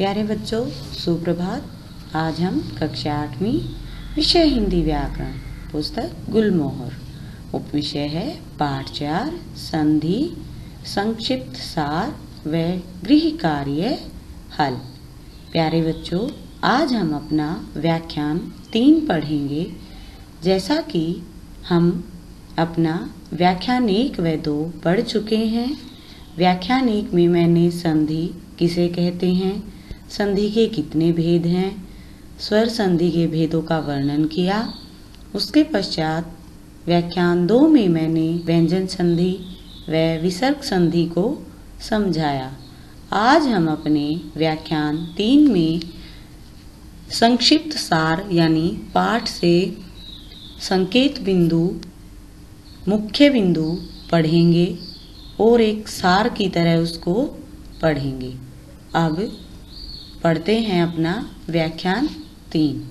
प्यारे बच्चों, सुप्रभात। आज हम कक्षा 8वीं विषय हिंदी व्याकरण पुस्तक गुलमोहर, उपविषय है पाठ 4 संधि, संक्षिप्त सार व गृह कार्य हल। प्यारे बच्चों, आज हम अपना व्याख्यान 3 पढ़ेंगे। जैसा कि हम अपना व्याख्यान 1 व 2 पढ़ चुके हैं। व्याख्यान 1 में मैंने संधि किसे कहते हैं, संधि के कितने भेद हैं, स्वर संधि के भेदों का वर्णन किया। उसके पश्चात व्याख्यान 2 में मैंने व्यंजन संधि व विसर्ग संधि को समझाया। आज हम अपने व्याख्यान 3 में संक्षिप्त सार यानी पाठ से संकेत बिंदु, मुख्य बिंदु पढ़ेंगे और एक सार की तरह उसको पढ़ेंगे। अब पढ़ते हैं अपना व्याख्यान 3।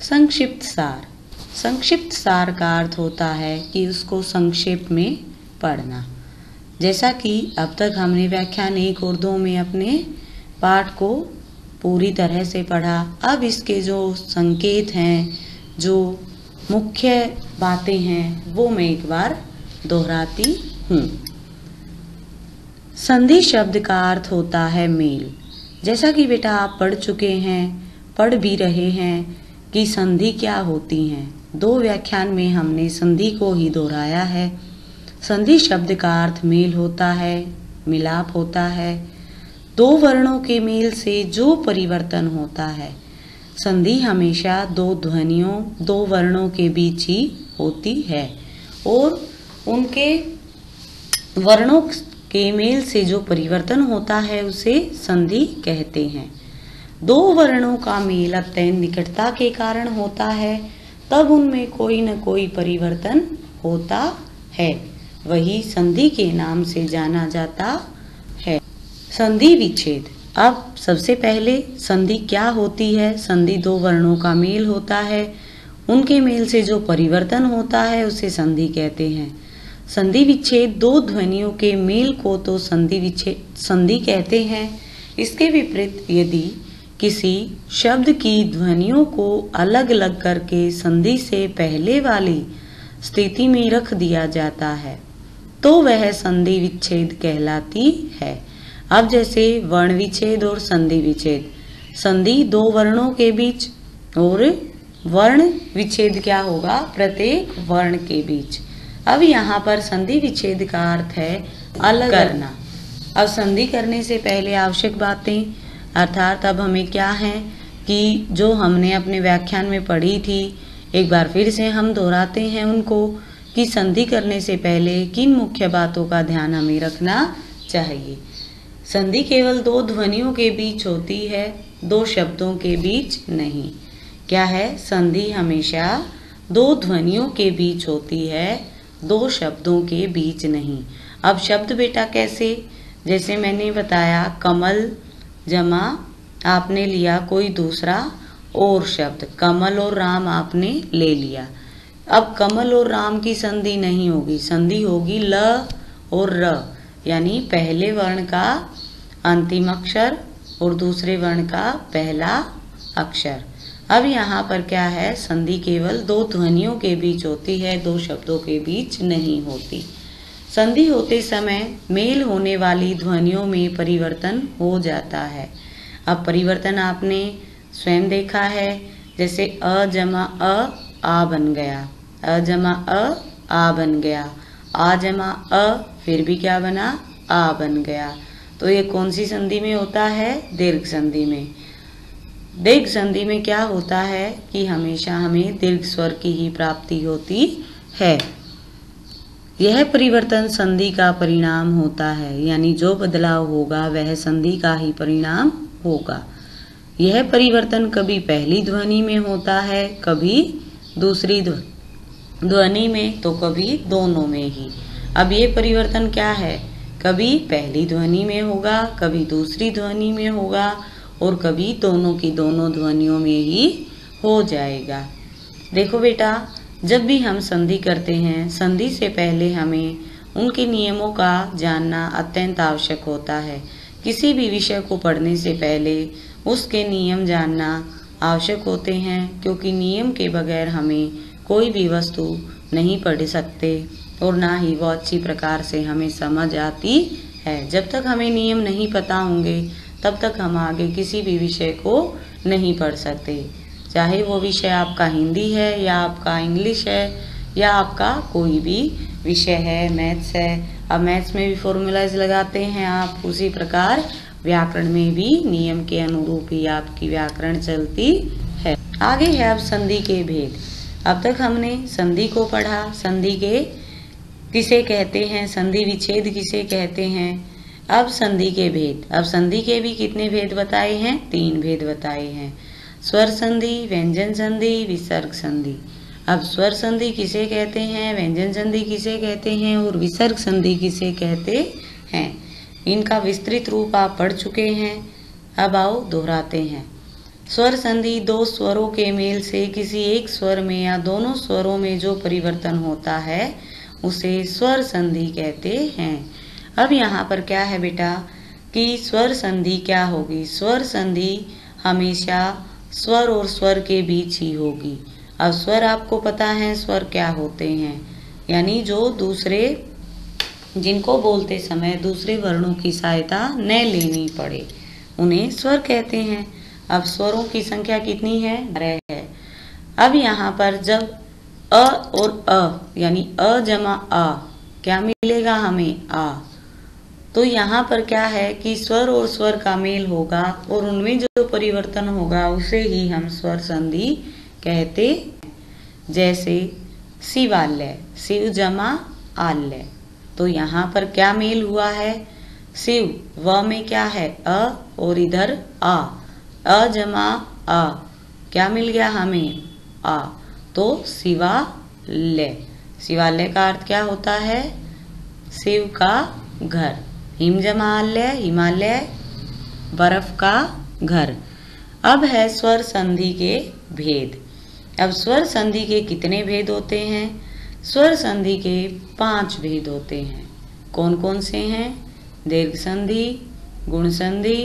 संक्षिप्त सार। संक्षिप्त सार का अर्थ होता है कि उसको संक्षेप में पढ़ना। जैसा कि अब तक हमने व्याख्यान 1 और 2 में अपने पाठ को पूरी तरह से पढ़ा। अब इसके जो संकेत हैं, जो मुख्य बातें हैं, वो मैं एक बार दोहराती हूँ। संधि शब्द का अर्थ होता है मेल। जैसा कि बेटा आप पढ़ चुके हैं, पढ़ भी रहे हैं कि संधि क्या होती हैं। 2 व्याख्यान में हमने संधि को ही दोहराया है। संधि शब्द का अर्थ मेल होता है, मिलाप होता है, 2 वर्णों के मेल से जो परिवर्तन होता है। संधि हमेशा 2 ध्वनियों, 2 वर्णों के बीच ही होती है और उनके वर्णों के मेल से जो परिवर्तन होता है उसे संधि कहते हैं। 2 वर्णों का मेल अत्यंत निकटता के कारण होता है, तब उनमें कोई न कोई परिवर्तन होता है, वही संधि के नाम से जाना जाता है। संधि विच्छेद। अब सबसे पहले संधि क्या होती है। संधि 2 वर्णों का मेल होता है, उनके मेल से जो परिवर्तन होता है उसे संधि कहते हैं। संधि विच्छेद 2 ध्वनियों के मेल को तो संधि कहते हैं। इसके विपरीत यदि किसी शब्द की ध्वनियों को अलग अलग करके संधि से पहले वाली स्थिति में रख दिया जाता है तो वह संधि विच्छेद कहलाती है। अब जैसे वर्ण विच्छेद और संधि विच्छेद। संधि 2 वर्णों के बीच और वर्ण विच्छेद क्या होगा, प्रत्येक वर्ण के बीच। अब यहाँ पर संधि विच्छेद का अर्थ है अलग करना। अब संधि करने से पहले आवश्यक बातें, अर्थात अब हमें क्या है कि जो हमने अपने व्याख्यान में पढ़ी थी, एक बार फिर से हम दोहराते हैं उनको कि संधि करने से पहले किन मुख्य बातों का ध्यान हमें रखना चाहिए। संधि केवल 2 ध्वनियों के बीच होती है, 2 शब्दों के बीच नहीं। क्या है, संधि हमेशा 2 ध्वनियों के बीच होती है, 2 शब्दों के बीच नहीं। अब शब्द बेटा कैसे, जैसे मैंने बताया कमल जमा आपने लिया कोई दूसरा और शब्द, कमल और राम आपने ले लिया। अब कमल और राम की संधि नहीं होगी, संधि होगी ल और र, यानी पहले वर्ण का अंतिम अक्षर और दूसरे वर्ण का पहला अक्षर। अब यहाँ पर क्या है, संधि केवल 2 ध्वनियों के बीच होती है, 2 शब्दों के बीच नहीं होती। संधि होते समय मेल होने वाली ध्वनियों में परिवर्तन हो जाता है। अब परिवर्तन आपने स्वयं देखा है, जैसे अ जमा अ आ बन गया, अ जमा आ बन गया, आ जमा अ फिर भी क्या बना, आ बन गया। तो ये कौन सी संधि में होता है, दीर्घ संधि में। दीर्घ संधि में क्या होता है कि हमेशा हमें दीर्घ स्वर की ही प्राप्ति होती है। यह परिवर्तन संधि का परिणाम होता है, यानी जो बदलाव होगा वह संधि का ही परिणाम होगा। यह परिवर्तन कभी पहली ध्वनि में होता है, कभी दूसरी ध्वनि में, तो कभी दोनों में ही। अब ये परिवर्तन क्या है, कभी पहली ध्वनि में होगा, कभी दूसरी ध्वनि में होगा और कभी दोनों की दोनों ध्वनियों में ही हो जाएगा। देखो बेटा, जब भी हम संधि करते हैं, संधि से पहले हमें उनके नियमों का जानना अत्यंत आवश्यक होता है किसी भी विषय को पढ़ने से पहले उसके नियम जानना आवश्यक होते हैं, क्योंकि नियम के बगैर हमें कोई भी वस्तु नहीं पढ़ सकते और ना ही वो अच्छी प्रकार से हमें समझ आती है। जब तक हमें नियम नहीं पता होंगे तब तक हम आगे किसी भी विषय को नहीं पढ़ सकते, चाहे वो विषय आपका हिंदी है या आपका इंग्लिश है या आपका कोई भी विषय है, मैथ्स है। अब मैथ्स में भी फॉर्मूलाज लगाते हैं आप, उसी प्रकार व्याकरण में भी नियम के अनुरूप ही आपकी व्याकरण चलती है। आगे है अब संधि के भेद। अब तक हमने संधि को पढ़ा, संधि के किसे कहते हैं, संधि विच्छेद किसे कहते हैं। अब संधि के भेद। अब संधि के भी कितने भेद बताए हैं? 3 भेद बताए हैं। स्वर संधि, व्यंजन संधि, विसर्ग संधि। अब स्वर संधि किसे कहते हैं, व्यंजन संधि किसे कहते हैं और विसर्ग संधि किसे कहते हैं, इनका विस्तृत रूप आप पढ़ चुके हैं। अब आओ दोहराते हैं। स्वर संधि 2 स्वरों के मेल से किसी एक स्वर में या दोनों स्वरों में जो परिवर्तन होता है उसे स्वर संधि कहते हैं। अब यहाँ पर क्या है बेटा कि स्वर संधि क्या होगी? स्वर संधि हमेशा स्वर और स्वर के बीच ही होगी। अब स्वर आपको पता है स्वर क्या होते हैं, यानी जो दूसरे, जिनको बोलते समय दूसरे वर्णों की सहायता न लेनी पड़े, उन्हें स्वर कहते हैं। अब स्वरों की संख्या कितनी है? 12 है। अब यहाँ पर जब अ और अ यानी अ जमा आ क्या मिलेगा हमें? आ। तो यहाँ पर क्या है कि स्वर और स्वर का मेल होगा और उनमें जो परिवर्तन होगा उसे ही हम स्वर संधि कहते हैं। जैसे शिवालय, शिव जमा आलय, तो यहाँ पर क्या मेल हुआ है? शिव, व में क्या है? अ और इधर आ, अ जमा आ, क्या मिल गया हमें? आ। तो शिवालय, शिवालय का अर्थ क्या होता है? शिव का घर। हिम जमा आलय, हिमालय, बर्फ का घर। अब है स्वर संधि के भेद। अब स्वर संधि के कितने भेद होते हैं? स्वर संधि के 5 भेद होते हैं। कौन कौन से हैं? दीर्घ संधि, गुण संधि,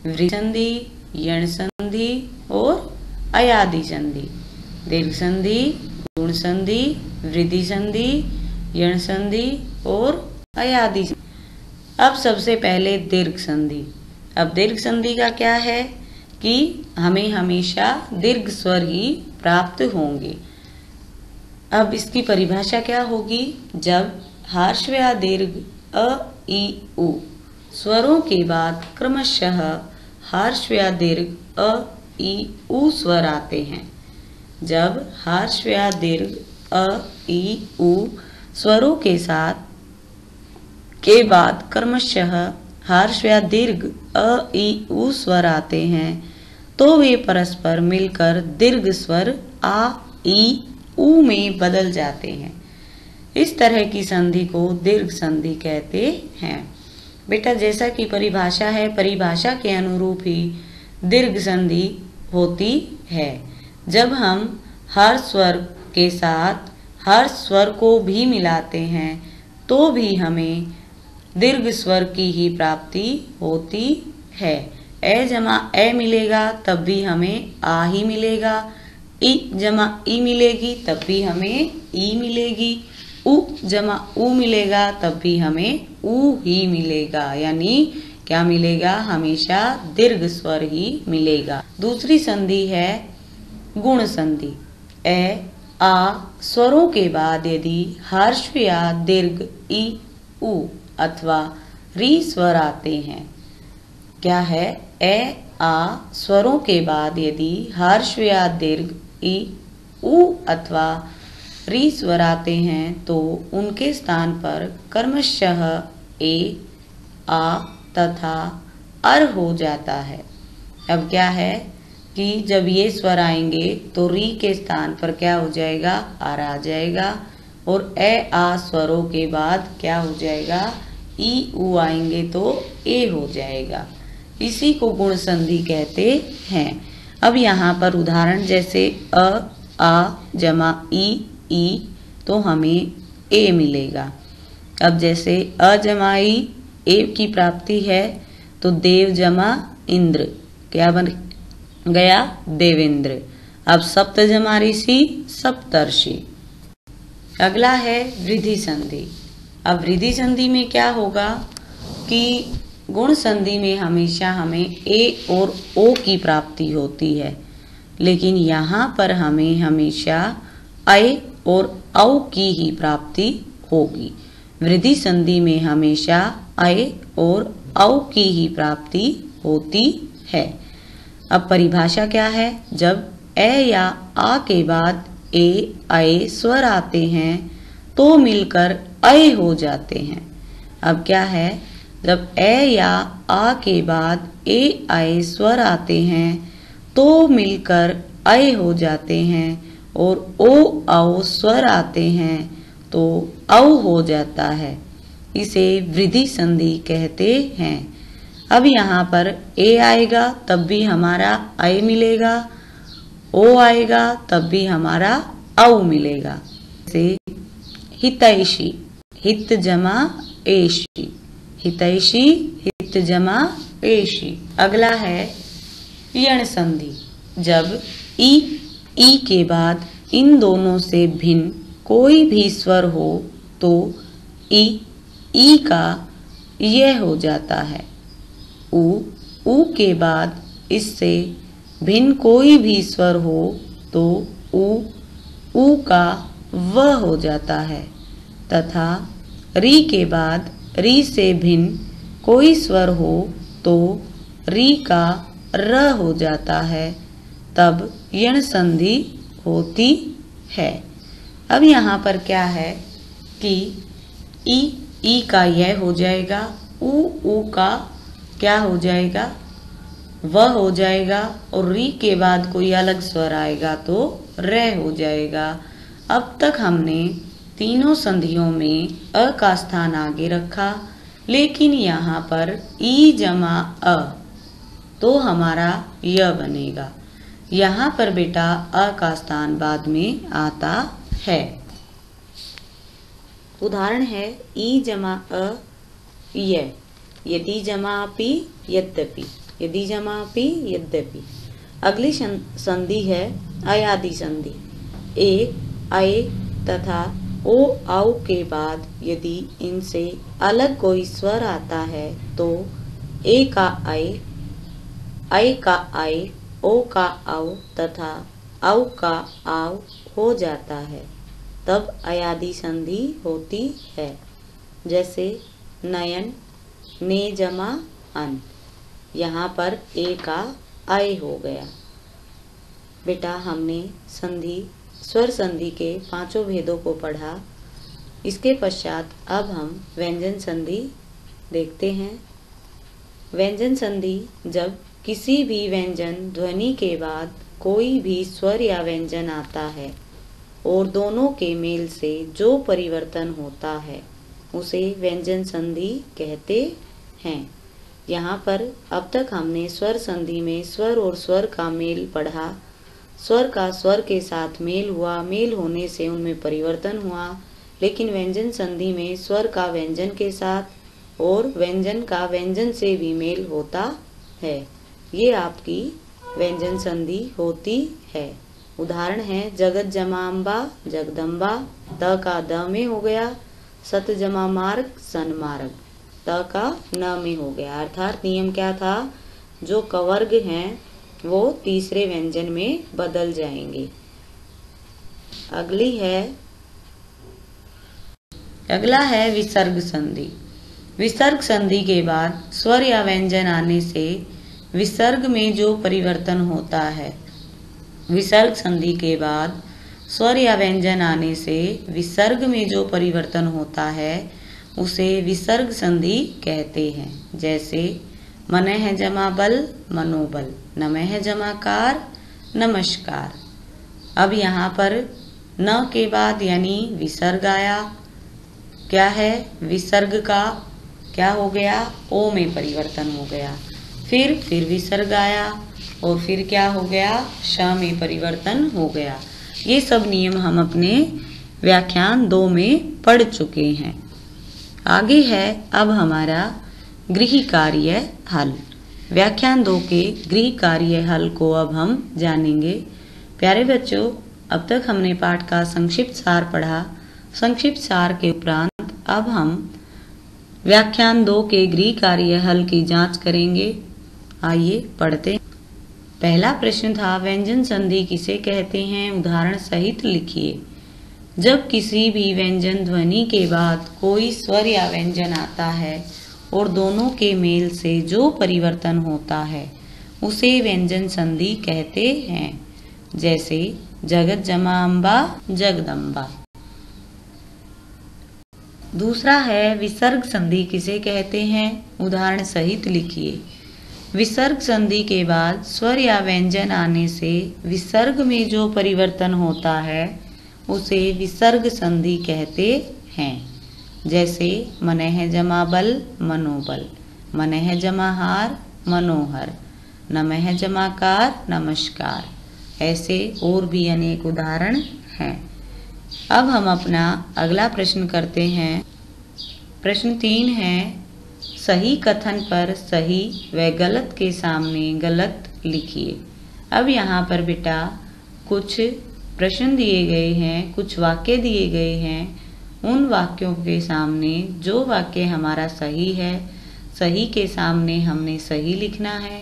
वृद्धि संधि, यण संधि और अयादि संधि। दीर्घ संधि, गुण संधि, वृद्धि संधि, यण संधि और अयादि संधि। अब सबसे पहले दीर्घ संधि। अब दीर्घ संधि का क्या है कि हमें हमेशा दीर्घ स्वर ही प्राप्त होंगे। अब इसकी परिभाषा क्या होगी? जब हार्श्व या दीर्घ अ, ई, उ स्वरों के बाद क्रमशः हार्श्व या दीर्घ अ, ई, उ स्वर आते हैं। जब हार्श्व या दीर्घ अ, ई, उ स्वरों के साथ के बाद क्रमशः हार्श्व या दीर्घ अ, ई, उ स्वर आते हैं तो वे परस्पर मिलकर दीर्घ स्वर आ, ई, उ में बदल जाते हैं। इस तरह की संधि को दीर्घ संधि कहते हैं। बेटा जैसा कि परिभाषा है, परिभाषा के अनुरूप ही दीर्घ संधि होती है। जब हम हर स्वर के साथ हर स्वर को भी मिलाते हैं तो भी हमें दीर्घ स्वर की ही प्राप्ति होती है। ए जमा ए मिलेगा तब भी हमें आ ही मिलेगा, ई जमा ई मिलेगी तब भी हमें ई मिलेगी, उ जमा उ मिलेगा तब भी हमें उ ही मिलेगा, यानी क्या मिलेगा? हमेशा दीर्घ स्वर ही मिलेगा। दूसरी संधि है गुण संधि। ए, आ स्वरों के बाद यदि हार्श्व या दीर्घ ई, उ अथवा री स्वर आते हैं, क्या है? ए, आ स्वरों के बाद यदि हार्श्व या दीर्घ ई, उ अथवा री स्वर आते हैं तो उनके स्थान पर क्रमशः ए, आ तथा अर हो जाता है। अब क्या है कि जब ये स्वर आएंगे तो री के स्थान पर क्या हो जाएगा? आर आ जाएगा और ए, आ स्वरों के बाद क्या हो जाएगा? ई, उ आएंगे तो ए हो जाएगा। इसी को गुण संधि कहते हैं। अब यहाँ पर उदाहरण जैसे अ, आ जमा ई, तो हमें ए मिलेगा। अब जैसे अ जमा ई, ए की प्राप्ति है तो देव जमा इंद्र, क्या बन गया? देवेंद्र। अब सप्त जमा ऋषि, सप्तर्षि। अगला है वृद्धि संधि। अब वृद्धि संधि में क्या होगा कि गुण संधि में हमेशा हमें ए और ओ की प्राप्ति होती है, लेकिन यहाँ पर हमें हमेशा ऐ और औ की ही प्राप्ति होगी। वृद्धि संधि में हमेशा ऐ और औ की ही प्राप्ति होती है। अब परिभाषा क्या है? जब ए या आ के बाद ए ऐ स्वर आते हैं तो मिलकर ऐ हो जाते हैं। अब क्या है? जब ए या आ के बाद ए ऐ स्वर आते हैं तो मिलकर ऐ हो जाते हैं, और ओ औ स्वर आते हैं तो औ हो जाता है। इसे वृद्धि संधि कहते हैं। अब यहाँ पर ए आएगा तब भी हमारा ऐ मिलेगा, ओ आएगा तब भी हमारा औ मिलेगा। जैसे हितैषी, हित जमा एषी, हितैषी, हित जमा एषी। अगला है यण संधि। जब ई के बाद इन दोनों से भिन्न कोई भी स्वर हो तो ई का यह हो जाता है। ऊ के बाद इससे भिन्न कोई भी स्वर हो तो ऊ का व हो जाता है, तथा री के बाद री से भिन्न कोई स्वर हो तो री का र हो जाता है, तब यण संधि होती है। अब यहाँ पर क्या है कि ई का यह हो जाएगा, ऊ का क्या हो जाएगा? व हो जाएगा, और री के बाद कोई अलग स्वर आएगा तो र हो जाएगा। अब तक हमने तीनों संधियों में अ का स्थान आगे रखा, लेकिन यहाँ पर ई जमा अ तो हमारा य बनेगा। यहाँ पर बेटा अ का स्थान बाद में आता है। उदाहरण है ई जमा अ य, यदि जमा अपि यद्यपि, यदि जमा अपि यद्यपि। अगली संधि है अयादि संधि। ए ऐ तथा ओ औ के बाद यदि इनसे अलग कोई स्वर आता है तो ए का ऐ का ऐ, ओ का औ तथा औ का आव हो जाता है, तब अयादि संधि होती है। जैसे नयन, ने जमा अन, यहाँ पर ए का ऐ हो गया। बेटा हमने संधि स्वर संधि के 5 भेदों को पढ़ा। इसके पश्चात अब हम व्यंजन संधि देखते हैं। व्यंजन संधि जब किसी भी व्यंजन ध्वनि के बाद कोई भी स्वर या व्यंजन आता है और दोनों के मेल से जो परिवर्तन होता है उसे व्यंजन संधि कहते हैं। यहाँ पर अब तक हमने स्वर संधि में स्वर और स्वर का मेल पढ़ा। स्वर का स्वर के साथ मेल हुआ, मेल होने से उनमें परिवर्तन हुआ, लेकिन व्यंजन संधि में स्वर का व्यंजन के साथ और व्यंजन का व्यंजन से भी मेल होता है। ये आपकी व्यंजन संधि होती है। उदाहरण है जगत जमा अम्बा, जगदम्बा, त का द में हो गया, सत जमा मार्ग, सन्मार्ग, त का न में हो गया। अर्थात नियम क्या था? जो कवर्ग हैं वो तीसरे व्यंजन में बदल जाएंगे। अगला है विसर्ग संधि। विसर्ग संधि के बाद स्वर या व्यंजन आने से विसर्ग में जो परिवर्तन होता है, विसर्ग संधि के बाद स्वर या व्यंजन आने से विसर्ग में जो परिवर्तन होता है उसे विसर्ग संधि कहते हैं। जैसे मनः जमा बल, मनोबल, नमः जमा कार, नमस्कार। अब यहाँ पर न के बाद यानी विसर्ग आया, क्या है? विसर्ग का क्या हो गया? ओ में परिवर्तन हो गया। फिर विसर्ग आया और फिर क्या हो गया? श में परिवर्तन हो गया। ये सब नियम हम अपने व्याख्यान 2 में पढ़ चुके हैं। आगे है अब हमारा गृह कार्य हल। व्याख्यान 2 के गृह कार्य हल को अब हम जानेंगे। प्यारे बच्चों, अब तक हमने पाठ का संक्षिप्त सार पढ़ा। संक्षिप्त सार के उपरांत अब हम व्याख्यान 2 के गृह कार्य हल की जांच करेंगे। आइए पढ़ते हैं। पहला प्रश्न था, व्यंजन संधि किसे कहते हैं? उदाहरण सहित लिखिए। जब किसी भी व्यंजन ध्वनि के बाद कोई स्वर या व्यंजन आता है और दोनों के मेल से जो परिवर्तन होता है उसे व्यंजन संधि कहते हैं। जैसे जगत जमा अम्बा, जगदम्बा। दूसरा है, विसर्ग संधि किसे कहते हैं? उदाहरण सहित लिखिए। विसर्ग संधि के बाद स्वर या व्यंजन आने से विसर्ग में जो परिवर्तन होता है उसे विसर्ग संधि कहते हैं। जैसे मनः जमा बल, मनोबल। मनः जमा हार, मनोहर। नमः जमा कार, नमस्कार। ऐसे और भी अनेक उदाहरण हैं। अब हम अपना अगला प्रश्न करते हैं। प्रश्न 3 है, सही कथन पर सही व गलत के सामने गलत लिखिए। अब यहाँ पर बेटा कुछ प्रश्न दिए गए हैं, कुछ वाक्य दिए गए हैं। उन वाक्यों के सामने जो वाक्य हमारा सही है, सही के सामने हमने सही लिखना है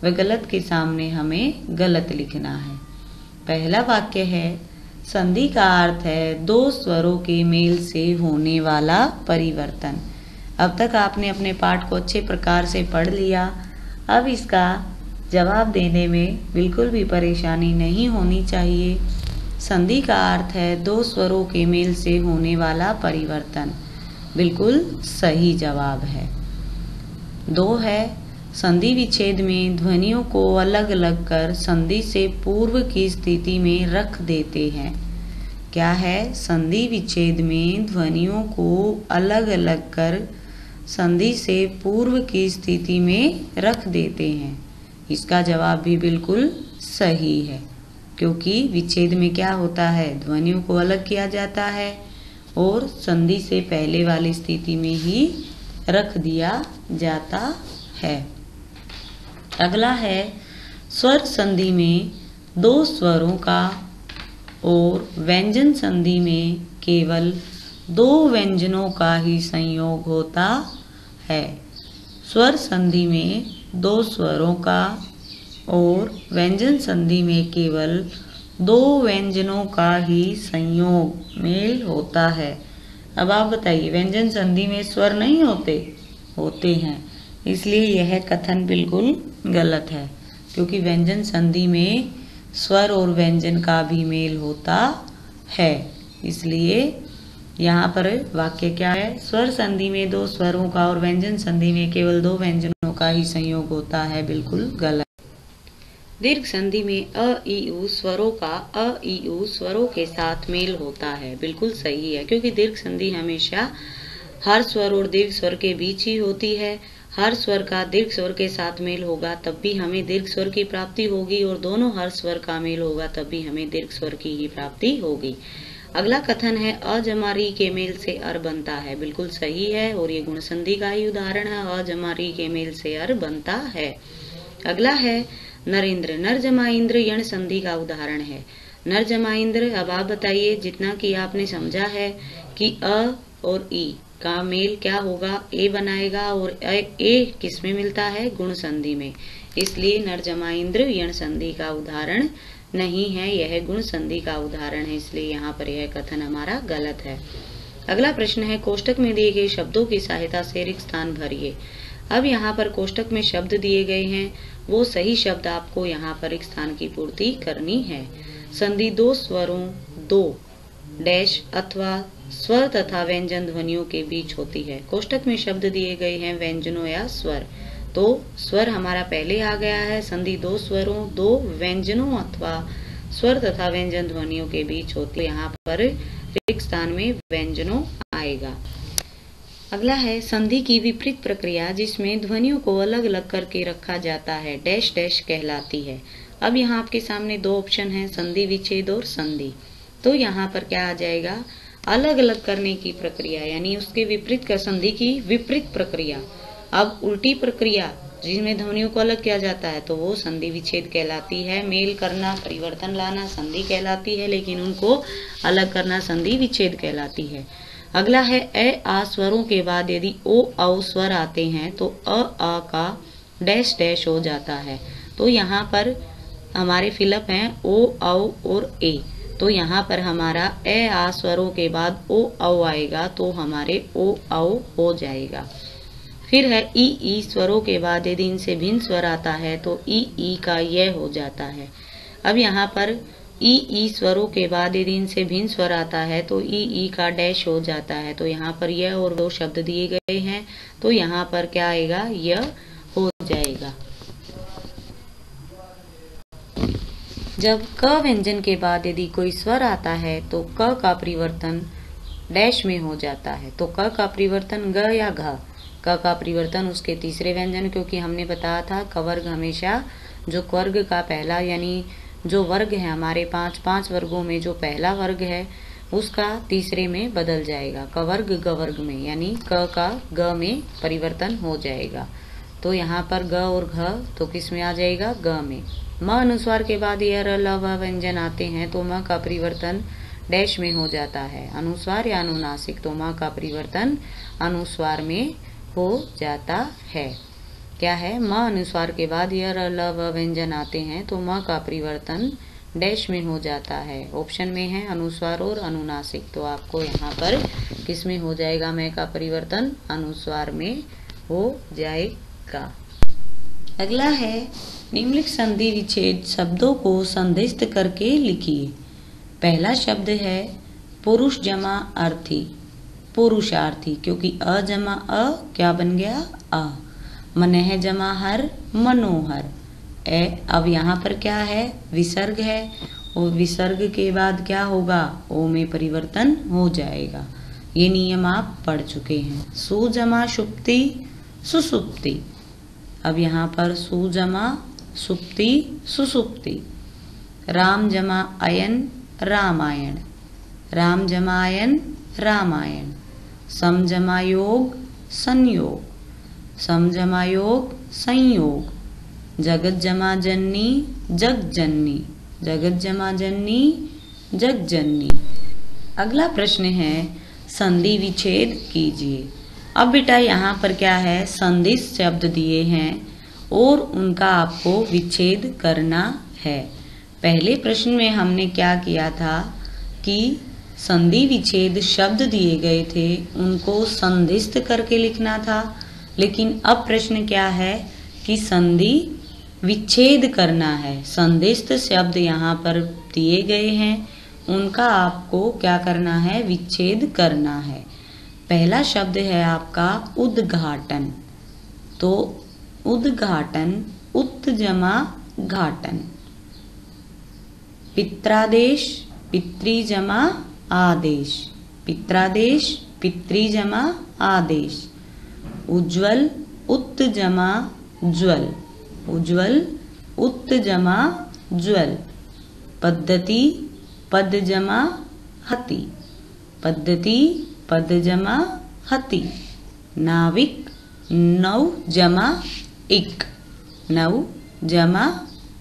व गलत के सामने हमें गलत लिखना है। पहला वाक्य है, संधि का अर्थ है दो स्वरों के मेल से होने वाला परिवर्तन। अब तक आपने अपने पाठ को अच्छे प्रकार से पढ़ लिया। अब इसका जवाब देने में बिल्कुल भी परेशानी नहीं होनी चाहिए। संधि का अर्थ है दो स्वरों के मेल से होने वाला परिवर्तन। बिल्कुल सही जवाब है। 2 है, संधि विच्छेद में ध्वनियों को अलग अलग कर संधि से पूर्व की स्थिति में रख देते हैं। क्या है? संधि विच्छेद में ध्वनियों को अलग अलग कर संधि से पूर्व की स्थिति में रख देते हैं। इसका जवाब भी बिल्कुल सही है, क्योंकि विच्छेद में क्या होता है? ध्वनियों को अलग किया जाता है और संधि से पहले वाली स्थिति में ही रख दिया जाता है। अगला है, स्वर संधि में दो स्वरों का और व्यंजन संधि में केवल दो व्यंजनों का ही संयोग होता है। स्वर संधि में दो स्वरों का और व्यंजन संधि में केवल दो व्यंजनों का ही संयोग मेल होता है। अब आप बताइए, व्यंजन संधि में स्वर नहीं होते हैं, इसलिए यह कथन बिल्कुल गलत है, क्योंकि व्यंजन संधि में स्वर और व्यंजन का भी मेल होता है। इसलिए यहाँ पर वाक्य क्या है? स्वर संधि में दो स्वरों का और व्यंजन संधि में केवल दो व्यंजनों का ही संयोग होता है। बिल्कुल गलत। दीर्घ संधि में अ ई उ स्वरों का अ ई उ स्वरों के साथ मेल होता है। बिल्कुल सही है, क्योंकि दीर्घ संधि हमेशा हर स्वर और दीर्घ स्वर के बीच ही होती है। हर स्वर का दीर्घ स्वर के साथ मेल होगा तब भी हमें दीर्घ स्वर की प्राप्ति होगी, और दोनों हर स्वर का मेल होगा तब भी हमें दीर्घ स्वर की ही प्राप्ति होगी। अगला कथन है, अ जमा री के मेल से अर बनता है। बिल्कुल सही है, और ये गुण संधि का ही उदाहरण है। अ जमा री के मेल से अर बनता है। अगला है, नरेंद्र। नर जमा इंद्र यण संधि का उदाहरण है। नर जमा इंद्र। अब आप बताइए, जितना कि आपने समझा है कि अ और ई का मेल क्या होगा? ए बनाएगा, और ए किस में मिलता है? गुण संधि में। इसलिए नर जमा इंद्र यण संधि का उदाहरण नहीं है, यह गुण संधि का उदाहरण है। इसलिए यहाँ पर यह कथन हमारा गलत है। अगला प्रश्न है, कोष्टक में दिए गए शब्दों की सहायता से रिक्त स्थान भरिए। अब यहाँ पर कोष्टक में शब्द दिए गए हैं, वो सही शब्द आपको यहाँ पर रिक्त स्थान की पूर्ति करनी है। संधि दो स्वरों दो डैश अथवा स्वर तथा व्यंजन ध्वनियों के बीच होती है। कोष्टक में शब्द दिए गए हैं व्यंजनों या स्वर, तो स्वर हमारा पहले आ गया है। संधि दो स्वरों दो व्यंजनों अथवा स्वर तथा व्यंजन ध्वनियों के बीच होती है। यहाँ पर रिक्त स्थान में व्यंजनों आएगा। अगला है, संधि की विपरीत प्रक्रिया जिसमें ध्वनियों को अलग अलग करके रखा जाता है डैश डैश कहलाती है। अब यहाँ आपके सामने दो ऑप्शन हैं, संधि विच्छेद और संधि। तो यहाँ पर क्या आ जाएगा? अलग अलग करने की प्रक्रिया, यानी उसके विपरीत का संधि की विपरीत प्रक्रिया। अब उल्टी प्रक्रिया जिसमें ध्वनियों को अलग किया जाता है तो वो संधि विच्छेद कहलाती है। मेल करना, परिवर्तन लाना संधि कहलाती है, लेकिन उनको अलग करना संधि विच्छेद कहलाती है। अगला है ए आ स्वरों के बाद यदि ओ औ स्वर आते हैं तो अ आ का डैश डैश हो जाता है। तो यहाँ पर हमारे फिलअप हैं ओ औ और ए। तो यहाँ पर हमारा ए आ स्वरों के बाद ओ औ आएगा तो हमारे ओ औ हो जाएगा। फिर है ई स्वरों के बाद यदि इनसे भिन्न स्वर आता है तो ई का यह हो जाता है। अब यहाँ पर ई स्वरों के बाद यदि इनसे भिन्न स्वर आता है तो ई का डैश हो जाता है। तो यहाँ पर यह और दो शब्द दिए गए हैं तो यहाँ पर क्या आएगा, यह हो जाएगा। जब क व्यंजन के बाद यदि कोई स्वर आता है तो क का परिवर्तन डैश में हो जाता है। तो क का परिवर्तन ग या घ, क का परिवर्तन उसके तीसरे व्यंजन, क्योंकि हमने बताया था कवर्ग हमेशा जो वर्ग का पहला यानी जो वर्ग है हमारे पांच वर्गों में जो पहला वर्ग है उसका तीसरे में बदल जाएगा, कवर्ग गवर्ग में, यानी क का ग में परिवर्तन हो जाएगा। तो यहाँ पर ग और घ तो किस में आ जाएगा, ग में। म अनुस्वार के बाद यह र ल व व्यंजन आते हैं तो म का परिवर्तन डैश में हो जाता है, अनुस्वार या अनुनासिक। तो म का परिवर्तन अनुस्वार में हो जाता है। क्या है, म अनुस्वार के बाद यह र ल व व्यंजन आते हैं तो म का परिवर्तन डैश में हो जाता है। ऑप्शन में है अनुस्वार और अनुनासिक। तो आपको यहाँ पर किस में हो जाएगा, मैं का परिवर्तन अनुस्वार में हो जाएगा। अगला है निम्नलिखित संधि विच्छेद शब्दों को संधिस्थ करके लिखिए। पहला शब्द है पुरुष जमा अर्थी, पुरुषार्थी, क्योंकि अ जमा अ क्या बन गया, आ। मनह जमा हर, मनोहर। ए अब यहाँ पर क्या है, विसर्ग है और विसर्ग के बाद क्या होगा, ओ में परिवर्तन हो जाएगा। ये नियम आप पढ़ चुके हैं। सु जमा सुप्ति, सुसुप्ति। अब यहाँ पर सु जमा सुप्ति, सुसुप्ति। राम जमा अयन, रामायण। राम जमा अयन, रामायण। सम जमा योग, संयोग। सम जमा योग, संयोग। जगत जमा जननी, जग जननी। जगत जमा जननी, जग जननी। अगला प्रश्न है संधि विच्छेद कीजिए। अब बेटा यहाँ पर क्या है, संधि शब्द दिए हैं और उनका आपको विच्छेद करना है। पहले प्रश्न में हमने क्या किया था कि संधि विच्छेद शब्द दिए गए थे, उनको संधिस्थ करके लिखना था। लेकिन अब प्रश्न क्या है कि संधि विच्छेद करना है। संधिस्थ शब्द यहाँ पर दिए गए हैं, उनका आपको क्या करना है, विच्छेद करना है। पहला शब्द है आपका उद्घाटन। तो उद्घाटन, उत जमा घाटन। पित्रादेश, पितृ जमा आदेश। पित्रादेश, पितृ जमा आदेश। उज्ज्वल, उत जमा ज्वल। उज्ज्वल, उत जमा ज्वल। पद्धति, पद जमा हति। पद्धति, पद जमा हति। नाविक, नौ जमा इक। नौ जमा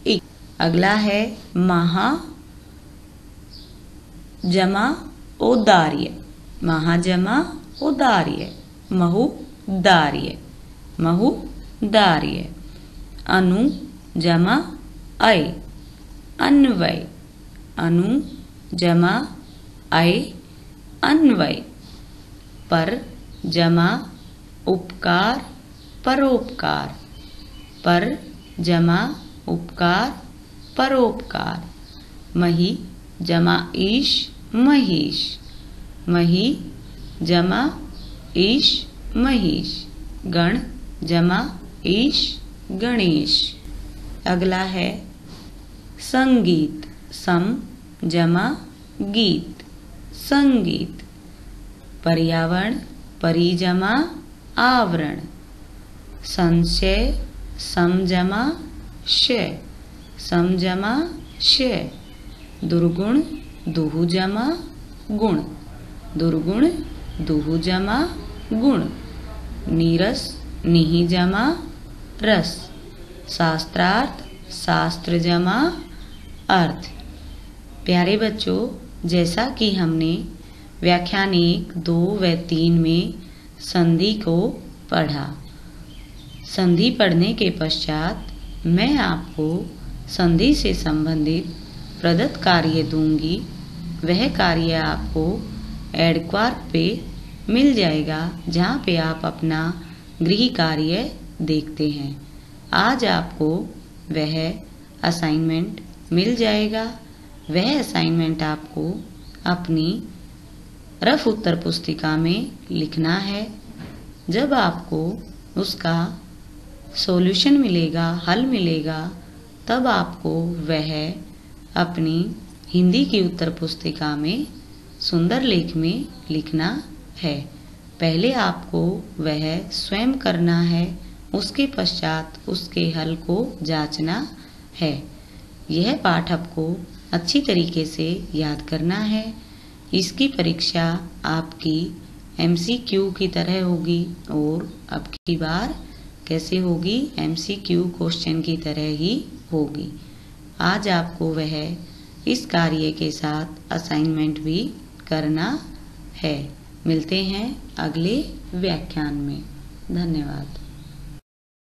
इक। अगला है महा जमा औदार्य। महा जमा औदार्य। महुदार्य। महुदार्य। अनु जमा अय, अन्वय। अनु जमा अय, अन्वय। पर जमा उपकार, परोपकार। पर जमा उपकार, परोपकार। मही जमा ईश, महेश। मही जमा ईश, महेश। गण जमा ईश, गणेश। अगला है संगीत। सम जमा गीत, संगीत। पर्यावरण, परि जमा आवरण। संशय, सम जमा शय। सम जमा शय। दुर्गुण, दुहु जमा गुण। दुर्गुण, दुहु जमा गुण। नीरस, निहि जमा रस। शास्त्रार्थ शास्त्र जमा अर्थ। प्यारे बच्चों, जैसा कि हमने व्याख्यान 1, 2 व 3 में संधि को पढ़ा, संधि पढ़ने के पश्चात मैं आपको संधि से संबंधित प्रदत्त कार्य दूंगी। वह कार्य आपको एडक्वार्क पे मिल जाएगा, जहाँ पे आप अपना गृह कार्य देखते हैं। आज आपको वह असाइनमेंट मिल जाएगा। वह असाइनमेंट आपको अपनी रफ उत्तर पुस्तिका में लिखना है। जब आपको उसका सॉल्यूशन मिलेगा, हल मिलेगा, तब आपको वह अपनी हिंदी की उत्तर पुस्तिका में सुंदर लेख में लिखना है। पहले आपको वह स्वयं करना है, उसके पश्चात उसके हल को जांचना है। यह पाठ आपको अच्छी तरीके से याद करना है। इसकी परीक्षा आपकी MCQ की तरह होगी और अब की बार कैसे होगी? MCQ क्वेश्चन की तरह ही होगी। आज आपको वह इस कार्य के साथ असाइनमेंट भी करना है। मिलते हैं अगले व्याख्यान में। धन्यवाद।